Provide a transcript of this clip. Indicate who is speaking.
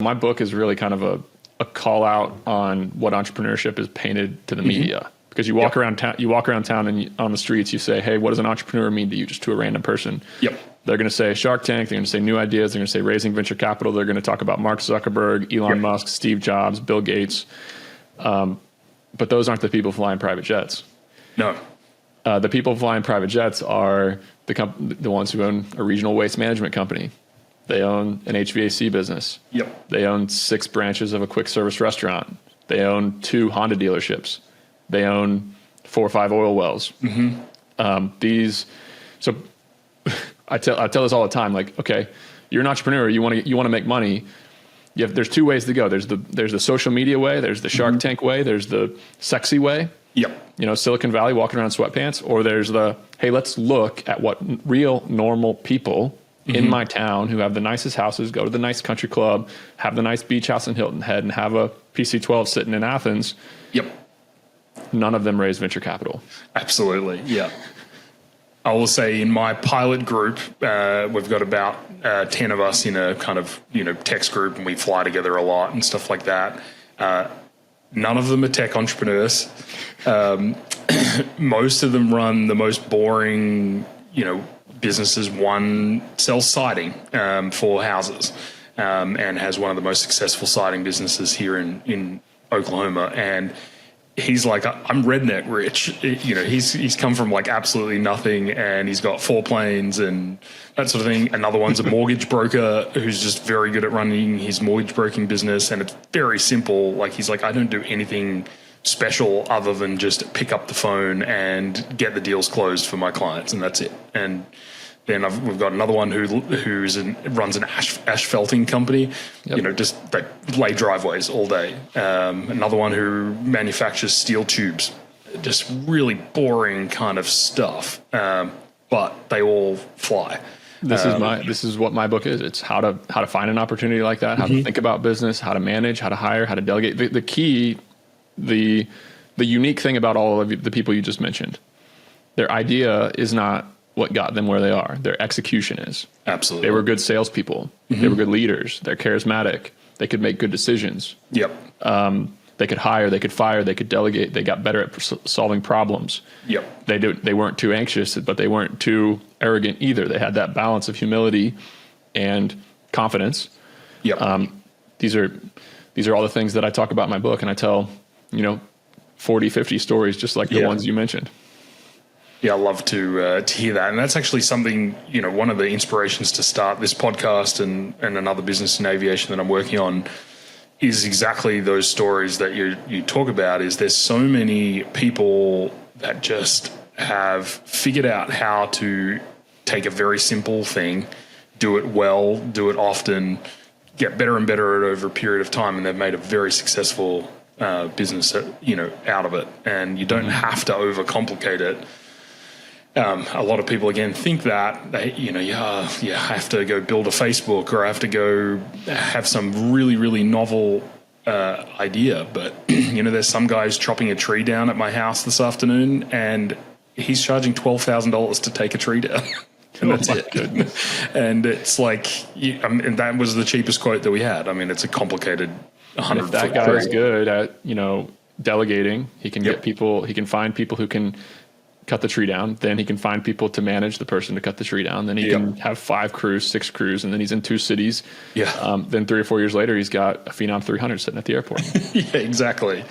Speaker 1: My book is really kind of a call out on what entrepreneurship is painted to the media. Because you walk around town and on the streets, you say, hey, what does an entrepreneur mean to you, just to a random person?
Speaker 2: Yep.
Speaker 1: They're going to say Shark Tank. They're going to say new ideas. They're going to say raising venture capital. They're going to talk about Mark Zuckerberg, Elon Musk, Steve Jobs, Bill Gates. But those aren't the people flying private jets.
Speaker 2: No.
Speaker 1: The people flying private jets are the ones who own a regional waste management company. They own an HVAC business.
Speaker 2: Yep.
Speaker 1: They own 6 branches of a quick service restaurant. They own 2 Honda dealerships. They own 4 or 5 oil wells. So I tell this all the time. Like, okay, you're an entrepreneur. You want to make money. There's 2 ways to go. There's the social media way. There's the Shark Tank way. There's the sexy way.
Speaker 2: Yep.
Speaker 1: Silicon Valley walking around in sweatpants. Or there's the, hey, let's look at what real normal people in my town who have the nicest houses, go to the nice country club, have the nice beach house in Hilton Head, and have a PC-12 sitting in Athens.
Speaker 2: Yep.
Speaker 1: None of them raise venture capital.
Speaker 2: Absolutely. Yeah. I will say in my pilot group, we've got about 10 of us in a kind of, text group, and we fly together a lot and stuff like that. None of them are tech entrepreneurs. Most of them run the most boring, businesses. One sells siding for houses and has one of the most successful siding businesses here in Oklahoma. And he's like, I'm redneck rich. He's come from like absolutely nothing, and he's got 4 planes and that sort of thing. Another one's a mortgage broker who's just very good at running his mortgage broking business, and it's very simple. Like, he's like, I don't do anything special other than just pick up the phone and get the deals closed for my clients, and that's it. And then we've got another one who runs an asphalting company. Yep. Just they lay driveways all day. Another one who manufactures steel tubes. Just really boring kind of stuff, but they all fly.
Speaker 1: This is what my book is. It's how to find an opportunity like that, how to think about business, how to manage, how to hire, how to delegate. The key, the unique thing about all of the people you just mentioned, their idea is not what got them where they are. Their execution is.
Speaker 2: Absolutely.
Speaker 1: They were good salespeople. They were good leaders. They're charismatic. They could make good decisions.
Speaker 2: Yep.
Speaker 1: They could hire. They could fire. They could delegate. They got better at solving problems.
Speaker 2: Yep.
Speaker 1: They weren't too anxious, but they weren't too arrogant either. They had that balance of humility and confidence.
Speaker 2: Yep.
Speaker 1: These are all the things that I talk about in my book, and I tell 40, 50 stories just like the ones you mentioned.
Speaker 2: Yeah, I love to hear that. And that's actually something, one of the inspirations to start this podcast and another business in aviation that I'm working on is exactly those stories that you talk about. Is there's so many people that just have figured out how to take a very simple thing, do it well, do it often, get better and better at it over a period of time, and they've made a very successful business, out of it. And you don't have to overcomplicate it. A lot of people, again, think that they, I have to go build a Facebook, or I have to go have some really, really novel idea. But, there's some guys chopping a tree down at my house this afternoon, and he's charging $12,000 to take a tree down. And that's it. And it's like, and that was the cheapest quote that we had. I mean, it's a complicated 100
Speaker 1: if that guy is good at, delegating, he can get people, he can find people who can cut the tree down. Then he can find people to manage the person to cut the tree down. Then he can have 5 crews, 6 crews, and then he's in 2 cities. Yeah. Then 3 or 4 years later, he's got a Phenom 300 sitting at the airport.
Speaker 2: Yeah, exactly.